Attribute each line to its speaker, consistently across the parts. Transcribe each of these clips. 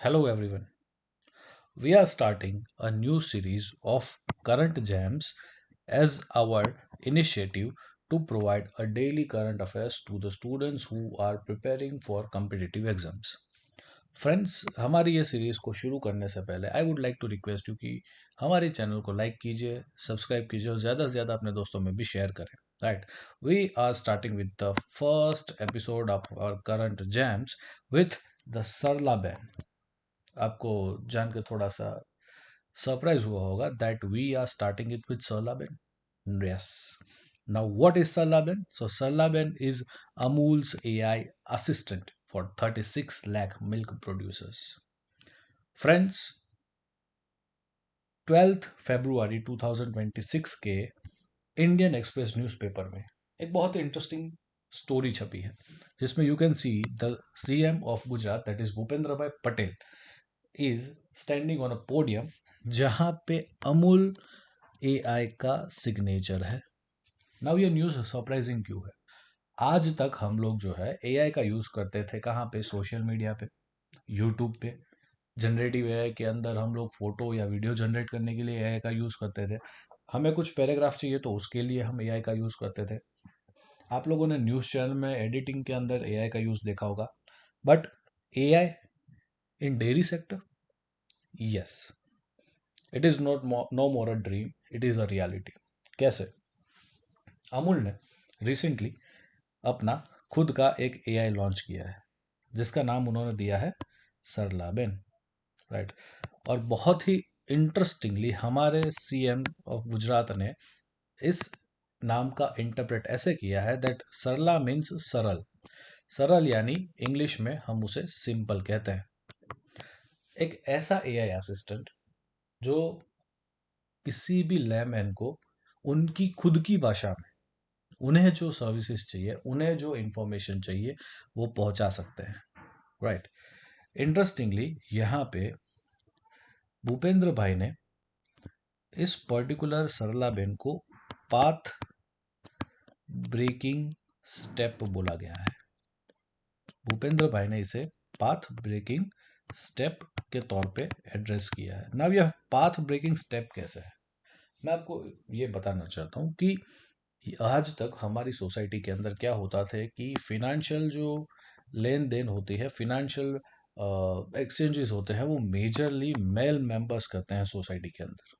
Speaker 1: Hello everyone. We are starting a new series of current gems as our initiative to provide a daily current affairs to the students who are preparing for competitive exams. Friends, हमारी ये series को शुरू करने से पहले I would like to request you कि हमारे channel को लाइक कीजिए, सब्सक्राइब कीजिए और ज़्यादा से ज़्यादा अपने दोस्तों में भी शेयर करें. Right, we are starting with the first episode of our current jams with the Sarla band. आपको जानकर थोड़ा सा सरप्राइज हुआ होगा that we are starting it with Sarlaben. Yes. Now, what is Sarlaben? So, Sarlaben is Amul's AI assistant for 36 lakh milk producers. Friends, 12th February 2026 के Indian express newspaper में एक बहुत ही इंटरेस्टिंग स्टोरी छपी है जिसमें you can see the CM of Gujarat that is Bhupendra bhai Patel is standing on a podium जहां पे Amul AI का सिग्नेचर है. नाउ ये न्यूज़ सरप्राइजिंग क्यों है? आज तक हम लोग जो है एआई का यूज़ करते थे कहाँ पे? सोशल मीडिया पे, यूट्यूब पे. जनरेटिव एआई के अंदर हम लोग फोटो या वीडियो जनरेट करने के लिए एआई का यूज़ करते थे. हमें कुछ पैराग्राफ चाहिए तो उसके लिए हम एआई का यूज़ करते थे. आप लोगों ने न्यूज़ चैनल में एडिटिंग के अंदर एआई का यूज़ देखा होगा. But AI in dairy sector, yes, it is not know more a dream, it is a reality. कैसे? अमूल ने रिसेंटली अपना खुद का एक एआई लॉन्च किया है जिसका नाम उन्होंने दिया है सरलाबेन. राइट. और बहुत ही इंटरेस्टिंगली हमारे सीएम ऑफ गुजरात ने इस नाम का इंटरप्रेट ऐसे किया है दैट सरला मीन्स सरल. सरल यानी इंग्लिश में हम उसे सिंपल कहते हैं. एक ऐसा एआई असिस्टेंट जो किसी भी लैमैन को उनकी खुद की भाषा में उन्हें जो सर्विसेज चाहिए, उन्हें जो इंफॉर्मेशन चाहिए वो पहुंचा सकते हैं. राइट. इंटरेस्टिंगली यहाँ पे भूपेंद्र भाई ने इस पर्टिकुलर सरला बेन को पाथ ब्रेकिंग स्टेप बोला गया है. भूपेंद्र भाई ने इसे पाथ ब्रेकिंग स्टेप के तौर पे एड्रेस किया है. नाउ यह पाथ ब्रेकिंग स्टेप कैसे है, मैं आपको ये बताना चाहता हूँ कि आज तक हमारी सोसाइटी के अंदर क्या होता था कि फिनेंशियल जो लेन देन होती है, फिनेंशियल एक्सचेंजेस होते हैं, वो मेजरली मेल मेंबर्स करते हैं सोसाइटी के अंदर.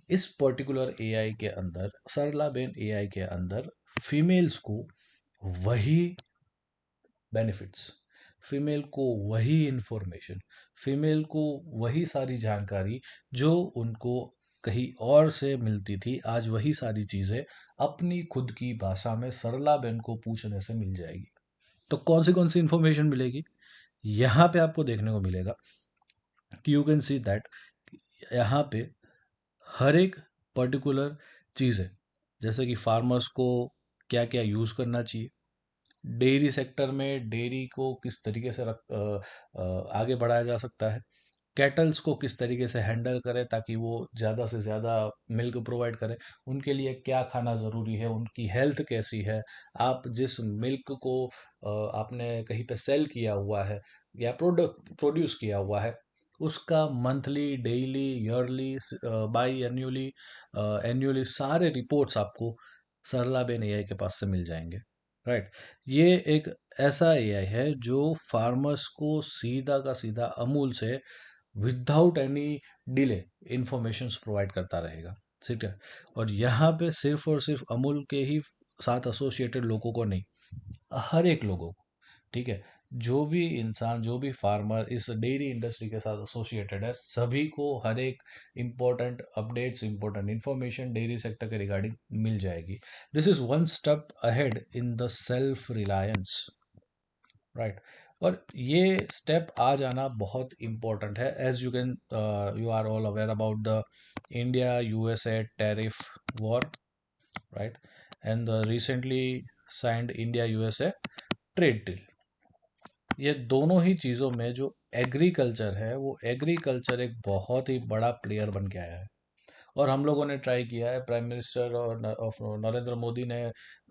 Speaker 1: इस पर्टिकुलर एआई के अंदर, सरला बेन एआई के अंदर, फीमेल्स को वही बेनिफिट्स, फीमेल को वही इंफॉर्मेशन, फीमेल को वही सारी जानकारी जो उनको कहीं और से मिलती थी, आज वही सारी चीज़ें अपनी खुद की भाषा में सरला बेन को पूछने से मिल जाएगी. तो कौन सी इंफॉर्मेशन मिलेगी? यहाँ पे आपको देखने को मिलेगा कि यू कैन सी दैट यहाँ पे हर एक पर्टिकुलर चीज़ है, जैसे कि फार्मर्स को क्या क्या यूज़ करना चाहिए, डेयरी सेक्टर में डेयरी को किस तरीके से आगे बढ़ाया जा सकता है, कैटल्स को किस तरीके से हैंडल करें ताकि वो ज़्यादा से ज़्यादा मिल्क प्रोवाइड करें, उनके लिए क्या खाना ज़रूरी है, उनकी हेल्थ कैसी है, आप जिस मिल्क को आपने कहीं पे सेल किया हुआ है या प्रोड्यूस किया हुआ है, उसका monthly, daily, yearly, by annually, annually सारे रिपोर्ट्स आपको सरला बेन एआई के पास से मिल जाएंगे. राइट. ये एक ऐसा एआई है जो फार्मर्स को सीधा का सीधा अमूल से without any delay informations provide करता रहेगा. ठीक है. और यहाँ पे सिर्फ और सिर्फ अमूल के ही साथ एसोसिएटेड लोगों को नहीं, हर एक लोगों को. ठीक है. जो भी इंसान, जो भी फार्मर इस डेयरी इंडस्ट्री के साथ एसोसिएटेड है, सभी को हर एक important updates, important information dairy sector के रिगार्डिंग मिल जाएगी. This is one step ahead in the self reliance. Right. और ये स्टेप आ जाना बहुत इम्पोर्टेंट है. As you can, you are all aware about the India USA tariff war. Right. And the recently signed India USA trade deal. ये दोनों ही चीज़ों में जो एग्रीकल्चर है, वो एग्रीकल्चर एक बहुत ही बड़ा प्लेयर बन के आया है. और हम लोगों ने ट्राई किया है, प्राइम मिनिस्टर और ऑफ नरेंद्र मोदी ने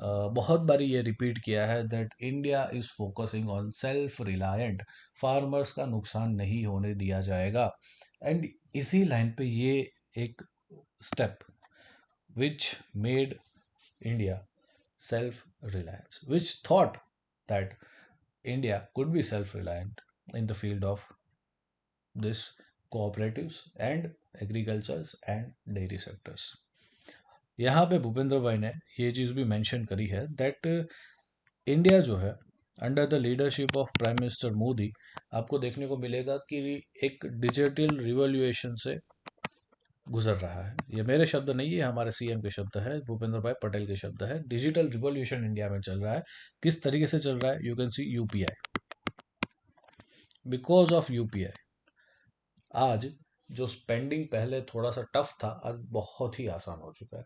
Speaker 1: बहुत बारी ये रिपीट किया है that India is focusing on self reliant, farmers का नुकसान नहीं होने दिया जाएगा। एंड इसी लाइन पे ये एक step which made India self reliance, which thought that India could be self reliant in the field of this cooperatives and agricultures and dairy sectors. यहाँ पे भूपेंद्र भाई ने ये चीज़ भी मेंशन करी है दैट इंडिया जो है under the leadership of prime minister Modi, आपको देखने को मिलेगा कि एक डिजिटल रिवॉल्यूशन से गुजर रहा है। ये मेरे शब्द नहीं है, हमारे सीएम के शब्द है, भूपेंद्र भाई पटेल के शब्द है। डिजिटल रिवॉल्यूशन इंडिया में चल रहा है। किस तरीके से चल रहा है? You can C UPI. Because of UPI आज जो स्पेंडिंग पहले थोड़ा सा टफ था, आज बहुत ही आसान हो चुका है।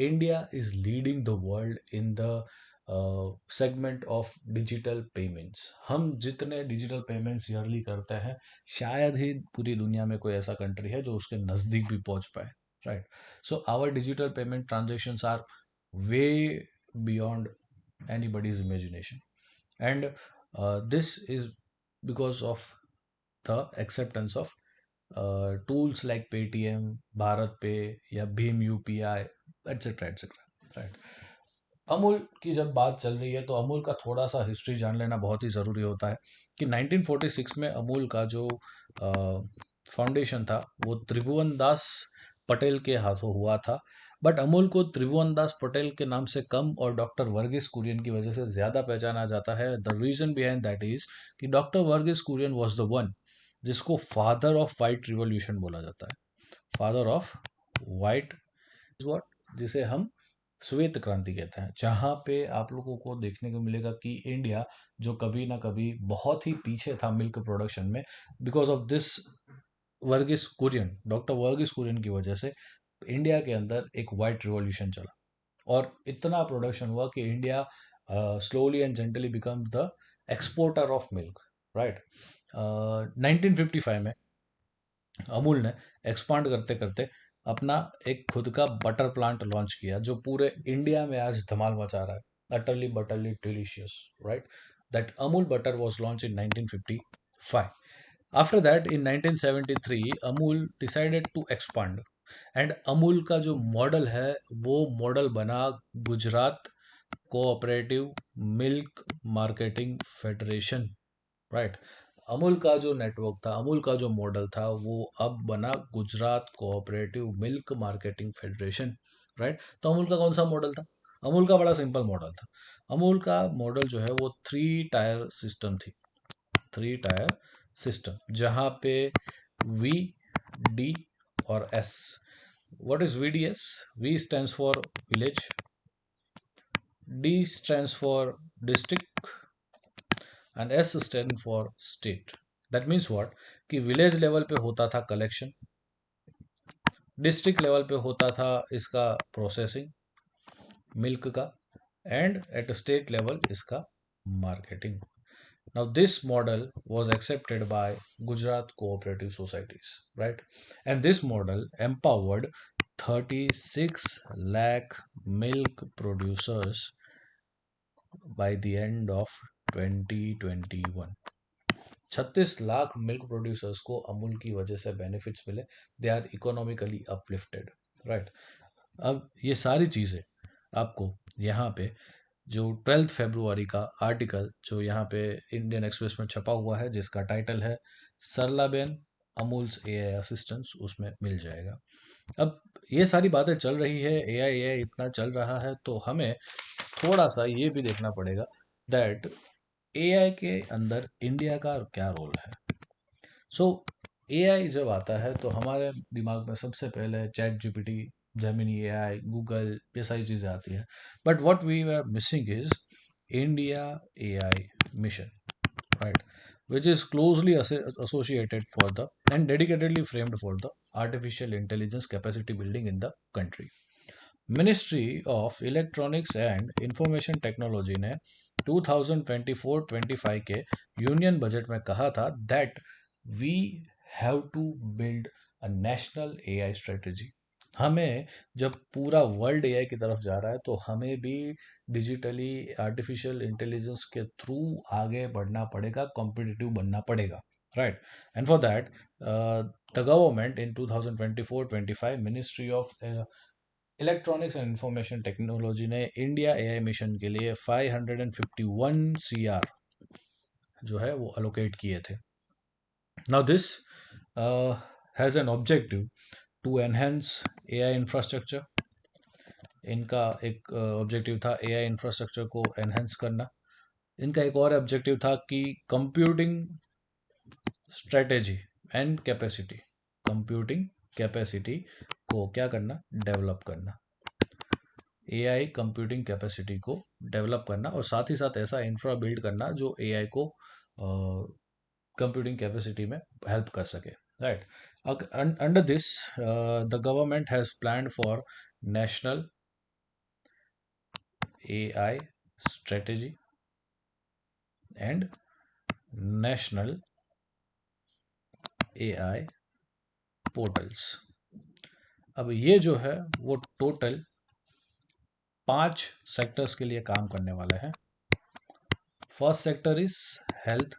Speaker 1: India is leading the world in the segment of digital payments. हम जितने डिजिटल पेमेंट्स ईयरली करते हैं, शायद ही पूरी दुनिया में कोई ऐसा कंट्री है जो उसके नज़दीक भी पहुंच पाए, right? So our digital payment transactions are way beyond anybody's imagination, and this is because of the acceptance of tools like Paytm, Bharat Pay या Bhim UPI etcetera etcetera, right? Amul की जब बात चल रही है तो अमूल का थोड़ा सा हिस्ट्री जान लेना बहुत ही ज़रूरी होता है कि 1946 में अमूल का जो फाउंडेशन था वो त्रिभुवन दास पटेल के हाथों हुआ था। बट अमूल को त्रिभुवन दास पटेल के नाम से कम और डॉक्टर वर्गीस कुरियन की वजह से ज़्यादा पहचाना जाता है। The reason behind that is कि doctor Varghese Kurien was the one जिसको फादर ऑफ वाइट रिवॉल्यूशन बोला जाता है। Father of white is what, जिसे हम श्वेत क्रांति कहते हैं, जहाँ पे आप लोगों को देखने को मिलेगा कि इंडिया जो कभी ना कभी बहुत ही पीछे था मिल्क प्रोडक्शन में, because of this Varghese Kurien, doctor Varghese Kurien की वजह से इंडिया के अंदर एक वाइट रिवॉल्यूशन चला और इतना प्रोडक्शन हुआ कि India slowly and gently become the exporter of milk, right? 1955 में अमूल ने एक्सपांड करते करते अपना एक खुद का बटर प्लांट लॉन्च किया जो पूरे इंडिया में आज धमाल मचा रहा है। Utterly butterly delicious, right? That Amul butter was launch in 1955. After that in 1973 Amul decided to expand, and Amul का जो मॉडल है वो मॉडल बना Gujarat cooperative milk marketing federation, right? Amul का जो नेटवर्क था, अमूल का जो मॉडल था, वो अब बना Gujarat cooperative milk marketing federation, right? तो अमूल का कौन सा मॉडल था? अमूल का बड़ा सिंपल मॉडल था। अमूल का मॉडल जो है वो थ्री टायर सिस्टम थी, थ्री टायर सिस्टम, जहाँ पे वी, डी और S. What is VDS? V stands for village, D stands for district and S stand for state. That means what कि विलेज लेवल पे होता था कलेक्शन, डिस्ट्रिक्ट लेवल पे होता था इसका प्रोसेसिंग मिल्क का, एंड एट स्टेट लेवल इसका marketing. Now this model was accepted by Gujarat cooperative societies, right? And this model empowered 36 lakh milk producers by the end of 2021। 36 lakh milk producers को अमूल की वजह से बेनिफिट्स मिले। They are economically uplifted, right? अब ये सारी चीज़ें आपको यहाँ पे जो 12 फरवरी का आर्टिकल जो यहाँ पे इंडियन एक्सप्रेस में छपा हुआ है जिसका टाइटल है सरलाबेन अमूल्स AI असिस्टेंट्स, उसमें मिल जाएगा। अब ये सारी बातें चल रही है, AI इतना चल रहा है, तो हमें थोड़ा सा ये भी देखना पड़ेगा दैट AI के अंदर इंडिया का क्या रोल है। सो AI जब आता है तो हमारे दिमाग में सबसे पहले ChatGPT, Gemini AI, Google, ये सारी चीज़ें आती हैं। But what we are missing is India AI mission, right? Which is closely associated for the and dedicatedly framed for the artificial intelligence capacity building in the country. Ministry of electronics and information technology ने 2024-25 के union budget में कहा था that we have to build a national AI strategy. हमें जब पूरा world AI की तरफ जा रहा है तो हमें भी डिजिटली आर्टिफिशियल इंटेलिजेंस के थ्रू आगे बढ़ना पड़ेगा, कॉम्पिटिटिव बनना पड़ेगा, right. And for that the government in 2024-25 ministry of electronics and information technology ने इंडिया एआई मिशन के लिए 551 CR जो है वो अलोकेट किए थे। Now this has an objective to enhance AI infrastructure. इनका एक ऑब्जेक्टिव था एआई इंफ्रास्ट्रक्चर को एनहेंस करना। इनका एक और ऑब्जेक्टिव था कि computing strategy and capacity, computing capacity को क्या करना, डेवलप करना, एआई कंप्यूटिंग कैपेसिटी को डेवलप करना, और साथ ही साथ ऐसा इंफ्रा बिल्ड करना जो एआई को कंप्यूटिंग कैपेसिटी में हेल्प कर सके, right. Under this the government has planned for national AI strategy and national AI portals। अब ये जो है वो टोटल 5 सेक्टर्स के लिए काम करने वाले हैं। First sector is health.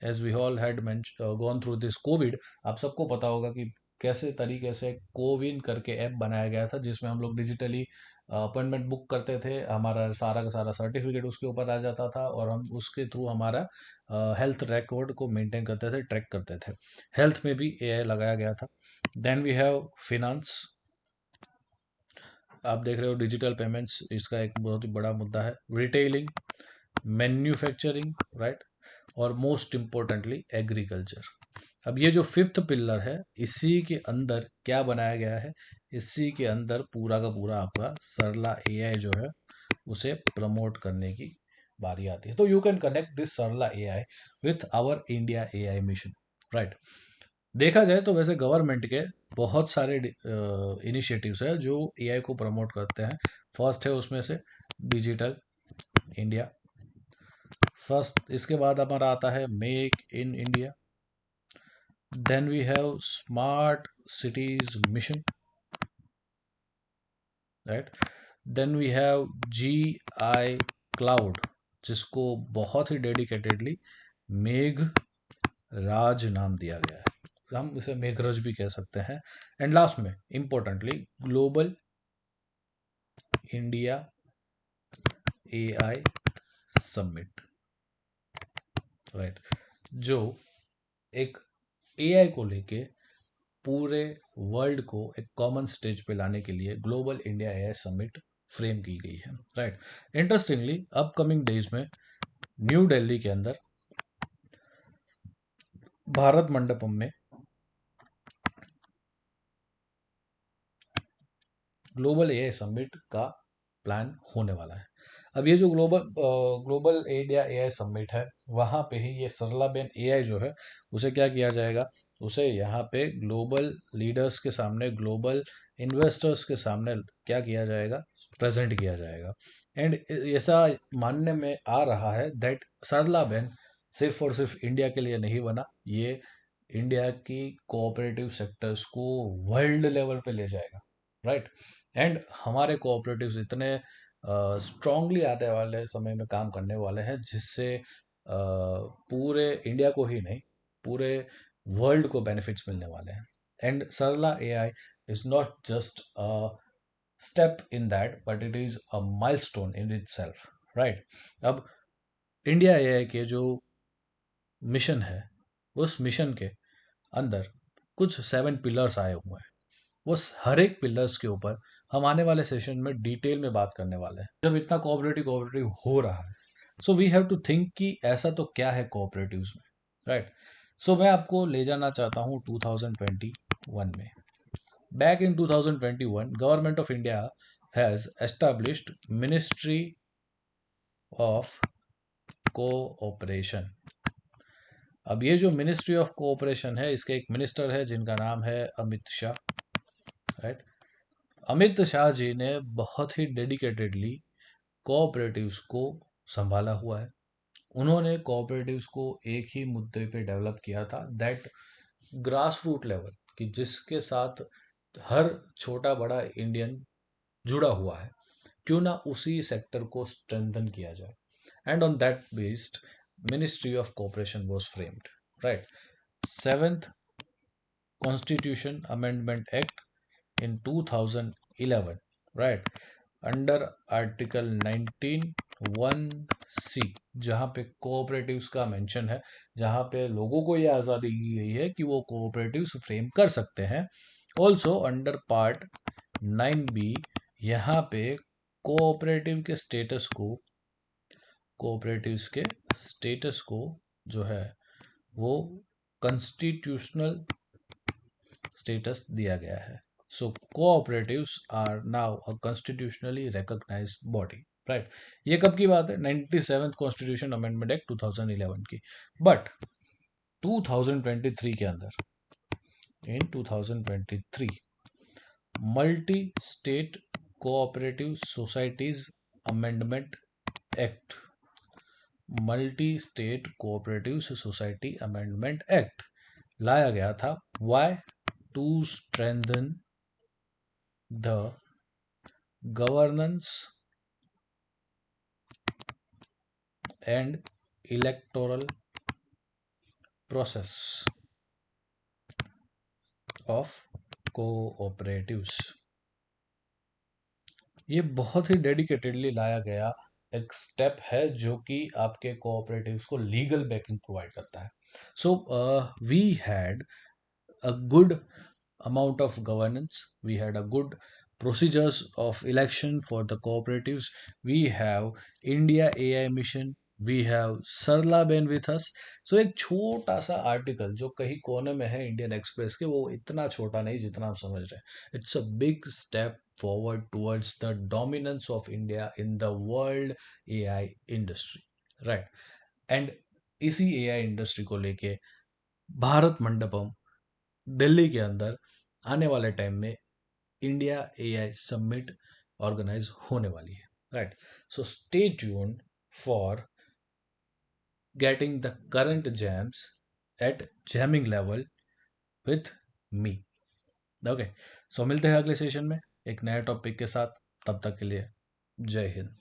Speaker 1: As we all had gone through this covid, आप सबको पता होगा कि कैसे तरीके से कोविन करके ऐप बनाया गया था जिसमें हम लोग डिजिटली अपॉइंटमेंट बुक करते थे, हमारा सारा का सारा सर्टिफिकेट उसके ऊपर आ जाता था और हम उसके थ्रू हमारा हेल्थ रिकॉर्ड को मेंटेन करते थे, ट्रैक करते थे। हेल्थ में भी एआई लगाया गया था। Then we have finance. आप देख रहे हो डिजिटल पेमेंट्स इसका एक बहुत ही बड़ा मुद्दा है। रिटेलिंग, मैन्युफैक्चरिंग, राइट, और मोस्ट इम्पोर्टेंटली एग्रीकल्चर। अब ये जो फिफ्थ पिलर है इसी के अंदर क्या बनाया गया है, इसी के अंदर पूरा का पूरा आपका सरला एआई जो है उसे प्रमोट करने की बारी आती है। तो you can connect this Sarla AI with our India AI mission, right. देखा जाए तो वैसे गवर्नमेंट के बहुत सारे इनिशिएटिव्स है जो एआई को प्रमोट करते हैं। फर्स्ट है उसमें से डिजिटल इंडिया फर्स्ट, इसके बाद हमारा आता है make in India, then we have smart cities mission, right, then we have GI cloud जिसको बहुत ही डेडिकेटेडली मेघ राज नाम दिया गया है, हम इसे मेघरज भी कह सकते हैं। एंड लास्ट में importantly global India AI summit, right, जो एक एआई को लेके पूरे वर्ल्ड को एक कॉमन स्टेज पे लाने के लिए global India AI summit frame की गई है, राइट। इंटरेस्टिंगली अपकमिंग डेज में न्यू दिल्ली के अंदर भारत मंडपम में ग्लोबल एआई समिट का प्लान होने वाला है। अब ये जो ग्लोबल इंडिया एआई समिट है वहाँ पे ही ये सरलाबेन एआई जो है उसे क्या किया जाएगा, उसे यहाँ पे ग्लोबल लीडर्स के सामने, ग्लोबल इन्वेस्टर्स के सामने क्या किया जाएगा, प्रेजेंट किया जाएगा। एंड ऐसा मानने में आ रहा है दैट सरलाबेन सिर्फ और सिर्फ इंडिया के लिए नहीं बना, ये इंडिया की कोऑपरेटिव सेक्टर्स को वर्ल्ड लेवल पे ले जाएगा, राइट। एंड हमारे कोऑपरेटिव्स इतने स्ट्रांगली आने वाले समय में काम करने वाले हैं जिससे पूरे इंडिया को ही नहीं पूरे वर्ल्ड को बेनिफिट्स मिलने वाले हैं। And Sarla AI is not just a step in that but it is a milestone in itself, right. अब इंडिया एआई के जो मिशन है उस मिशन के अंदर कुछ 7 पिलर्स आए हुए हैं। वो हर एक पिलर्स के ऊपर हम आने वाले सेशन में डिटेल में बात करने वाले हैं। जब इतना कोऑपरेटिव कोऑपरेटिव हो रहा है so we have to think कि ऐसा तो क्या है कोऑपरेटिव्स में, राइट। सो मैं आपको ले जाना चाहता हूँ 2021 में। Back in 2021 government of India has established ministry of cooperation. अब ये जो मिनिस्ट्री ऑफ कोऑपरेशन है इसके एक मिनिस्टर है जिनका नाम है अमित शाह, राइट। अमित शाह जी ने बहुत ही डेडिकेटेडली कोऑपरेटिव्स को संभाला हुआ है। उन्होंने कोऑपरेटिव्स को एक ही मुद्दे पे डेवलप किया था, दैट ग्रास रूट लेवल, कि जिसके साथ हर छोटा बड़ा इंडियन जुड़ा हुआ है, क्यों ना उसी सेक्टर को स्ट्रेंथन किया जाए. And on that based ministry of cooperation was framed, right. Seventh constitution amendment act in 2011, right, under article 19(1)(c), जहां पे कोऑपरेटिव्स का मेंशन है, जहां पे लोगों को ये आज़ादी दी गई है कि वो कोऑपरेटिव्स फ्रेम कर सकते हैं. ऑल्सो अंडर पार्ट 9B, यहाँ पे कोऑपरेटिव के स्टेटस को कोऑपरेटिव्स के स्टेटस को जो है वो कॉन्स्टिट्यूशनल स्टेटस दिया गया है. So cooperatives are now a constitutionally recognised body, right. ये कब की बात है? 97th कॉन्स्टिट्यूशन अमेंडमेंट एक्ट 2011 की. बट 2023 के अंदर, in 2023, multi state cooperative societies amendment act, multi state cooperative society amendment act लाया गया था. Why? To strengthen the governance and electoral process of cooperatives. ये बहुत ही डेडिकेटेडली लाया गया एक स्टेप है जो कि आपके कोऑपरेटिव्स को लीगल बैकिंग प्रोवाइड करता है. So we had a good amount of governance, we had a good procedures of election for the cooperatives, we have India AI mission, we have Sarlaben with us. So एक छोटा सा article जो कहीं कोने में है इंडियन एक्सप्रेस के, वो इतना छोटा नहीं जितना आप समझ रहे हैं. It's a big step forward towards the dominance of India in the world AI industry, right. And इसी एआई इंडस्ट्री को लेके भारत मंडपम दिल्ली के अंदर आने वाले टाइम में इंडिया एआई समिट ऑर्गेनाइज होने वाली है, right. So stay tune for getting the current jams at jamming level with me. Okay, so मिलते हैं अगले सेशन में एक नए टॉपिक के साथ. तब तक के लिए जय हिंद.